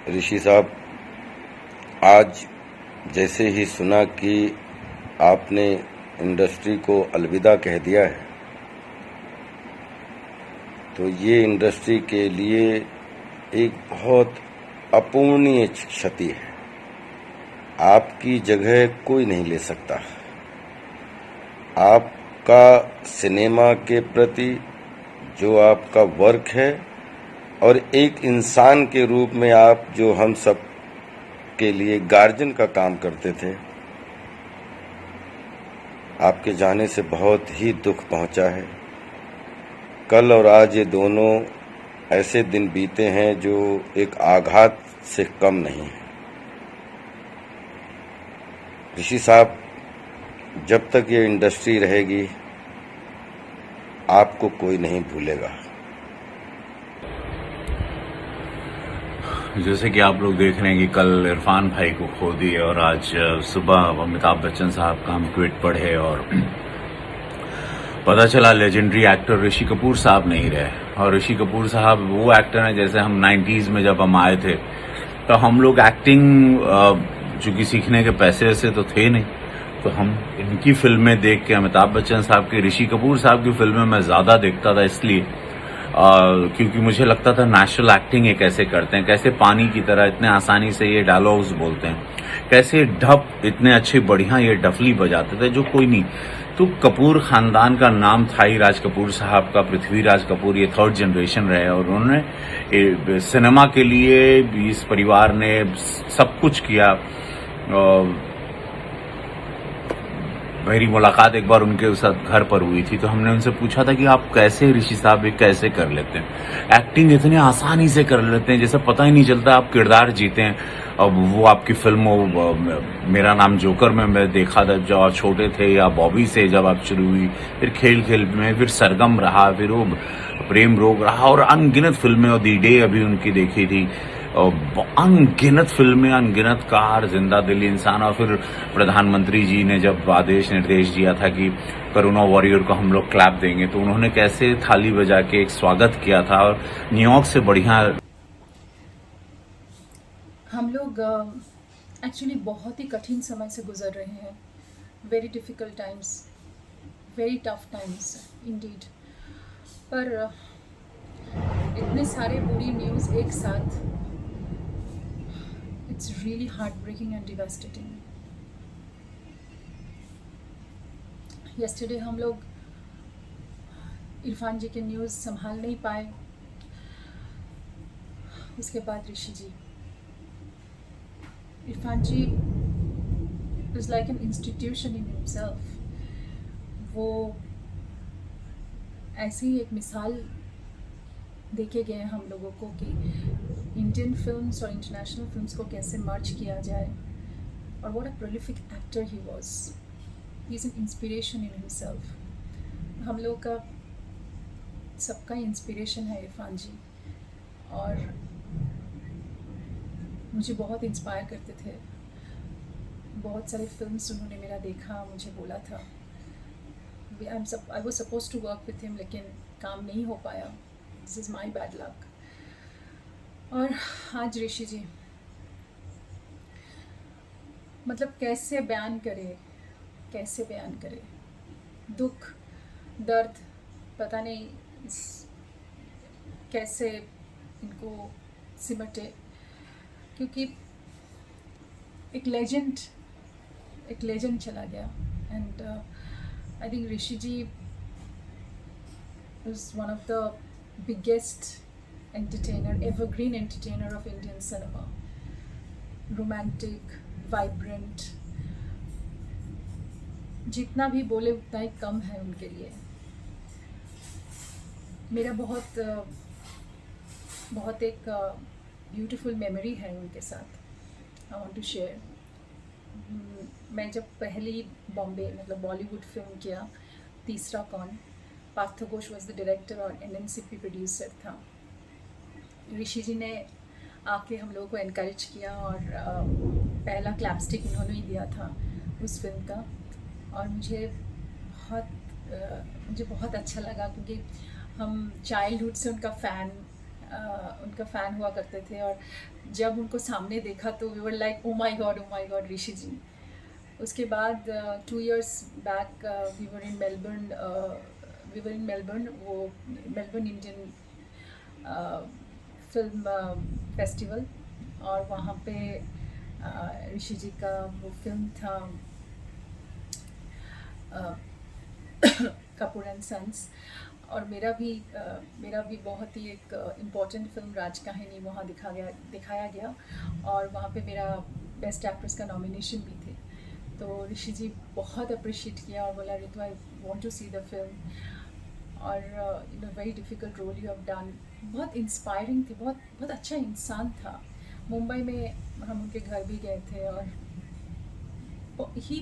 ऋषि साहब, आज जैसे ही सुना कि आपने इंडस्ट्री को अलविदा कह दिया है, तो ये इंडस्ट्री के लिए एक बहुत अपूर्णीय क्षति है। आपकी जगह कोई नहीं ले सकता। आपका सिनेमा के प्रति जो आपका वर्क है और एक इंसान के रूप में आप जो हम सब के लिए गार्जियन का काम करते थे, आपके जाने से बहुत ही दुख पहुंचा है। कल और आज ये दोनों ऐसे दिन बीते हैं जो एक आघात से कम नहीं है। ऋषि साहब, जब तक ये इंडस्ट्री रहेगी आपको कोई नहीं भूलेगा। जैसे कि आप लोग देख रहे हैं कि कल इरफान भाई को खो दिए और आज सुबह अमिताभ बच्चन साहब का हम ट्वीट पढ़े और पता चला लेजेंडरी एक्टर ऋषि कपूर साहब नहीं रहे। और ऋषि कपूर साहब वो एक्टर हैं, जैसे हम 90s में जब हम आए थे तो हम लोग एक्टिंग चूंकि सीखने के पैसे ऐसे तो थे नहीं, तो हम इनकी फिल्में देख के, अमिताभ बच्चन साहब की, ऋषि कपूर साहब की फिल्में मैं ज्यादा देखता था, इसलिए क्योंकि मुझे लगता था नेचुरल एक्टिंग ये कैसे करते हैं, कैसे पानी की तरह इतने आसानी से ये डायलॉग्स बोलते हैं, कैसे ढप इतने अच्छे बढ़िया ये डफली बजाते थे जो कोई नहीं। तो कपूर खानदान का नाम था ही राज कपूर साहब का, पृथ्वीराज कपूर, ये थर्ड जनरेशन रहे और उन्होंने सिनेमा के लिए इस परिवार ने सब कुछ किया। मेरी मुलाकात एक बार उनके साथ घर पर हुई थी, तो हमने उनसे पूछा था कि आप कैसे ऋषि साहब ये कैसे कर लेते हैं, एक्टिंग इतनी आसानी से कर लेते हैं, जैसे पता ही नहीं चलता आप किरदार जीते हैं। अब वो आपकी फिल्म मेरा नाम जोकर में मैं देखा था जब आप छोटे थे, या बॉबी से जब आप शुरू हुई, फिर खेल खेल में, फिर सरगम रहा, फिर वो प्रेम रोग रहा और अनगिनत फिल्में, और दी डे अभी उनकी देखी थी, अनगिनत फिल्में, अनगिनत कार, जिंदा दिल इंसान। और फिर प्रधानमंत्री जी ने जब आदेश निर्देश दिया था कि कोरोना वॉरियर को हम लोग क्लैप देंगे, तो उन्होंने कैसे थाली बजा के एक स्वागत किया था। और न्यूयॉर्क से बढ़िया हम लोग एक्चुअली बहुत ही कठिन समय से गुजर रहे हैं। Very difficult times, very tough times indeed. पर इतने सारे बुरी न्यूज़ एक साथ, it's really heart breaking and devastating. Yesterday हम लोग इरफान जी के न्यूज़ संभाल नहीं पाए, उसके बाद Rishi ji. Irfan ji is like an institution in himself. वो ऐसी ही एक मिसाल देखे गए हम लोगों को कि इंडियन फिल्म्स और इंटरनेशनल फिल्म्स को कैसे मर्ज किया जाए। और what a prolific actor he was. He is an inspiration in himself. हम लोग का सबका इंस्पिरेशन है इरफान जी, और मुझे बहुत इंस्पायर करते थे। बहुत सारे फिल्म्स उन्होंने मेरा देखा, मुझे बोला था। I was suppose to work with him, लेकिन काम नहीं हो पाया। This is my bad luck. और आज ऋषि जी, मतलब कैसे बयान करे दुख, दर्द, पता नहीं कैसे इनको सिमटे, क्योंकि एक लेजेंड चला गया। And I think Rishi ji is one of the biggest entertainer, evergreen entertainer of Indian cinema. Romantic, vibrant, जितना भी बोले उतना ही कम है उनके लिए। मेरा बहुत एक ब्यूटीफुल मेमोरी है उनके साथ, आई वांट टू शेयर। मैं जब पहली बॉम्बे मतलब बॉलीवुड फिल्म किया, तीसरा कौन, Parth Ghosh was the director और एनएनसीपी प्रोड्यूसर था। ऋषि जी ने आके हम लोगों को एनकरेज किया और पहला क्लैपस्टिक इन्होंने ही दिया था उस फिल्म का। और मुझे बहुत अच्छा लगा, क्योंकि हम चाइल्डहुड से उनका फ़ैन उनका फ़ैन हुआ करते थे, और जब उनको सामने देखा तो we were like oh my God Rishi ji. उसके बाद 2 years back we were in Melbourne, वो मेलबर्न इंडियन फिल्म फेस्टिवल, और वहाँ पे ऋषि जी का वो फिल्म था कपूर एंड सन्स, और मेरा भी बहुत ही एक इम्पॉर्टेंट फिल्म राज कहानी वहाँ दिखाया गया, और वहाँ पे मेरा बेस्ट एक्ट्रेस का नॉमिनेशन भी थे। तो ऋषि जी बहुत अप्रिशिएट किया और बोला Ritu I want to see the film, और in a very difficult role you have done. बहुत इंस्पायरिंग थे, बहुत अच्छा इंसान था। मुंबई में हम उनके घर भी गए थे, और he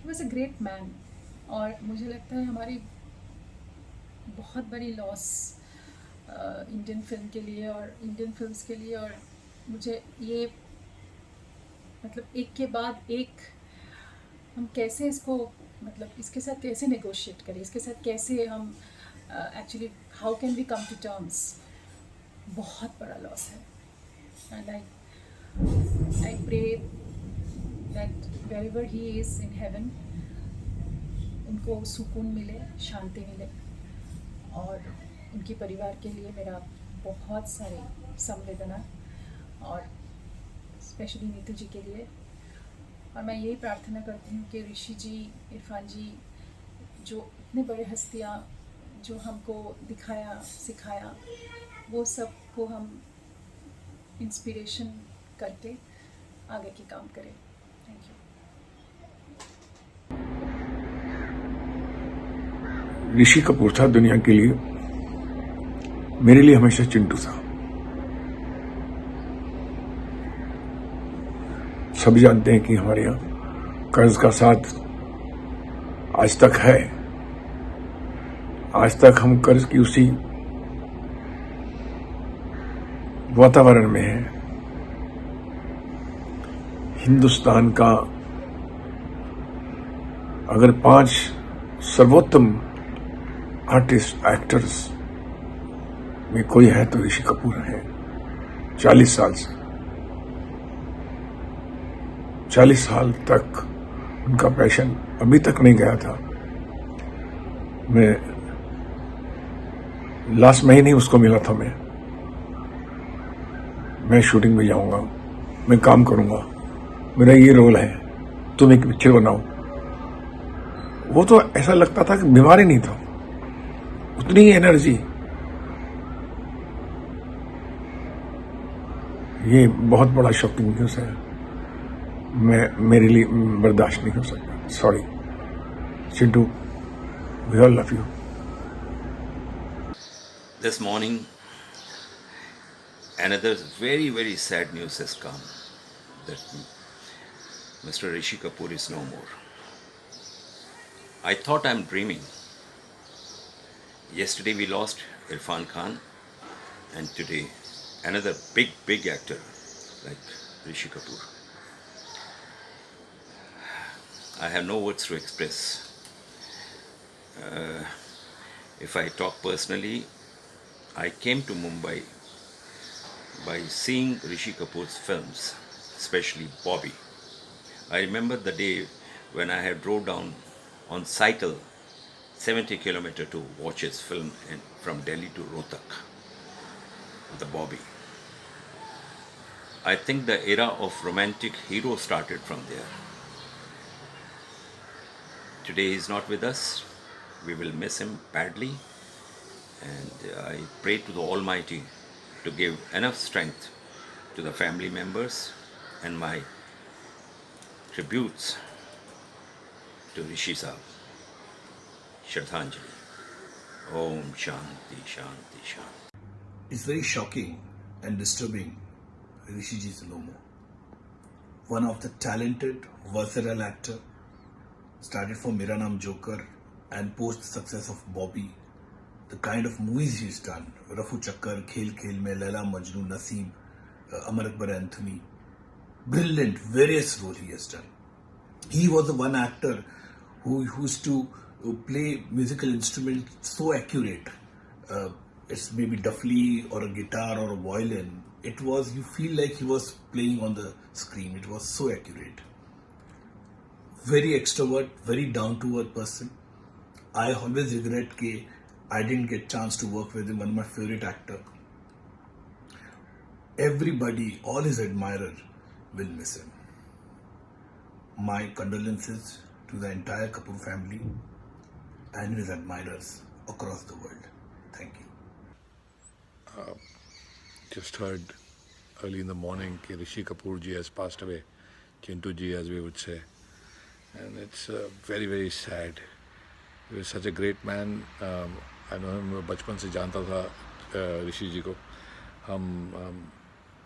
was a great man. और मुझे लगता है हमारी बहुत बड़ी लॉस इंडियन फिल्म के लिए और इंडियन फिल्म्स के लिए, और मुझे ये मतलब एक के बाद एक हम कैसे इसको मतलब इसके साथ कैसे नेगोशिएट करें, इसके साथ कैसे हम actually how can we come to terms, बहुत बड़ा लॉस है। And I pray that wherever he is in heaven उनको सुकून मिले, शांति मिले, और उनके परिवार के लिए मेरा बहुत सारी संवेदना, और स्पेशली नीतू जी के लिए। और मैं यही प्रार्थना करती हूँ कि ऋषि जी, इरफान जी, जो इतने बड़े हस्तियाँ जो हमको दिखाया सिखाया, वो सब को हम इंस्पिरेशन करके आगे के काम करें। Thank you. ऋषि कपूर था दुनिया के लिए, मेरे लिए हमेशा चिंटू था। सभी जानते हैं कि हमारे यहाँ कर्ज का साथ आज तक है। आज तक हम कर्ज की उसी वातावरण में हैं। हिंदुस्तान का अगर 5 सर्वोत्तम आर्टिस्ट एक्टर्स में कोई है तो ऋषि कपूर है। 40 साल से 40 साल तक उनका पैशन अभी तक नहीं गया था। मैं लास्ट महीने ही उसको मिला था। मैं शूटिंग में जाऊंगा, मैं काम करूंगा, मेरा ये रोल है, तुम एक पिक्चर बनाओ। वो तो ऐसा लगता था कि बीमार ही नहीं था, उतनी ही एनर्जी। ये बहुत बड़ा शॉकिंग न्यूज़ है, मेरे लिए बर्दाश्त नहीं हो सकता। Sorry Chintu, we all love you. This morning, another very, very sad news has come that Mr. Rishi Kapoor is no more. I thought I'm dreaming. Yesterday we lost Irfan Khan, and today another big actor like Rishi Kapoor. I have no words to express. If I talk personally, I came to Mumbai by seeing Rishi Kapoor's films, especially Bobby. I remember the day when I had drove down on cycle 70 kilometers to watch his film from Delhi to Rohtak, the Bobby. I think the era of romantic hero started from there. Today he is not with us. We will miss him badly. And I pray to the Almighty to give enough strength to the family members, and my tributes to Rishi Sahab. Shraddhanjali. Om Shanti Shanti Shanti. It's very shocking and disturbing. Rishi ji is no more. One of the talented, versatile actor. Started from Mera Naam Joker, and post the success of Bobby, the kind of movies he's done, Rafu Chakkar, Khel Khel Mein, Laila Majnu, Naseem, Amar Akbar Anthony, brilliant, various roles he has done. He was the one actor who used to play musical instruments so accurate. it's maybe duffly or a guitar or a violin. It was, you feel like he was playing on the screen. It was so accurate. Very extrovert, very down to earth person. I always regret that I didn't get chance to work with him. One of my favorite actor. Everybody, all his admirers will miss him. My condolences to the entire Kapoor family and his admirers across the world. Thank you. Just heard early in the morning that Rishi Kapoor ji has passed away, Chintu ji as we would say, and it's very very sad. He was such a great man. I know him बचपन से जानता था ऋषि जी को. हम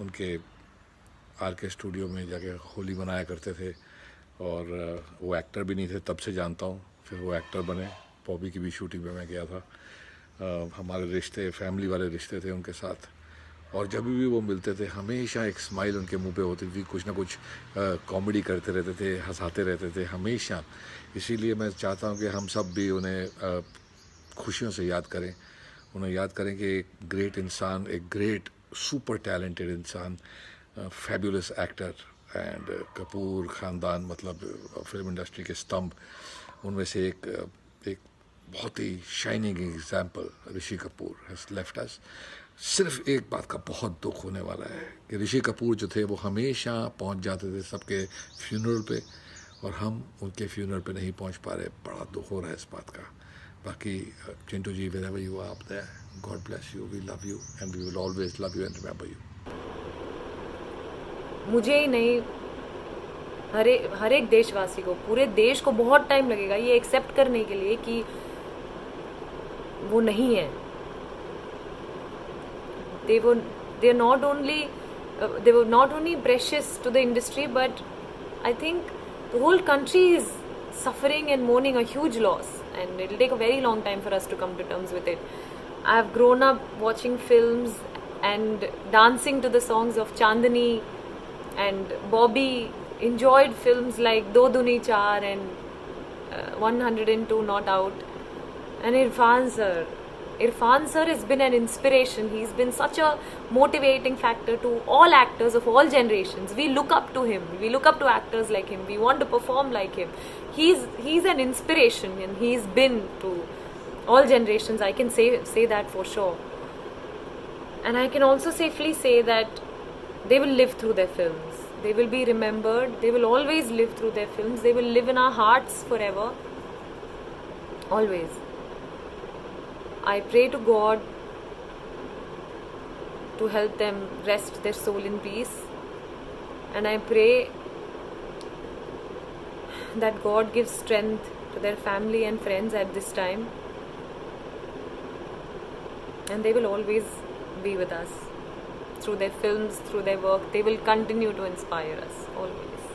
उनके are के studio में जाके होली मनाया करते थे और वो एक्टर भी नहीं थे तब से जानता हूँ. फिर वो एक्टर बने. बॉबी की भी शूटिंग में मैं गया था. हमारे रिश्ते फैमिली वाले रिश्ते थे उनके साथ और जब भी वो मिलते थे हमेशा एक स्माइल उनके मुंह पे होती थी. कुछ ना कुछ कॉमेडी करते रहते थे, हंसाते रहते थे हमेशा. इसीलिए मैं चाहता हूँ कि हम सब भी उन्हें खुशियों से याद करें. उन्हें याद करें कि एक ग्रेट इंसान, एक ग्रेट सुपर टैलेंटेड इंसान, फैबुलस एक्टर एंड कपूर ख़ानदान मतलब फिल्म इंडस्ट्री के स्तंभ. उनमें से एक बहुत ही shining example Rishi Kapoor has left us. सिर्फ एक बात का बहुत दुख होने वाला है कि ऋषि कपूर जो थे वो हमेशा पहुंच जाते थे सबके फ्यूनरल पे और हम उनके फ्यूनरल पे नहीं पहुंच पा रहे. बड़ा दुख हो रहा है इस बात का. बाकी चिंटू जी, wherever you are up there, God bless you, we love you and we will always love you and remember you. मुझे ही नहीं, हर एक देशवासी को, पूरे देश को बहुत टाइम लगेगा ये एक्सेप्ट करने के लिए कि वो नहीं है. They were not only precious to the industry, but I think the whole country is suffering and mourning a huge loss, and it'll take a very long time for us to come to terms with it. I've grown up watching films and dancing to the songs of Chandani and Bobby, enjoyed films like Do Duni Char and 102 Not Out. And Irfan sir has been an inspiration. He's been such a motivating factor to all actors of all generations. We look up to him. We look up to actors like him. We want to perform like him. He's an inspiration, and he's been to all generations. I can say that for sure. And I can also safely say that they will live through their films. They will be remembered. They will always live through their films. They will live in our hearts forever. Always. I pray to God to help them rest their soul in peace. And I pray that God gives strength to their family and friends at this time. And they will always be with us. Through their films, through their work, they will continue to inspire us always.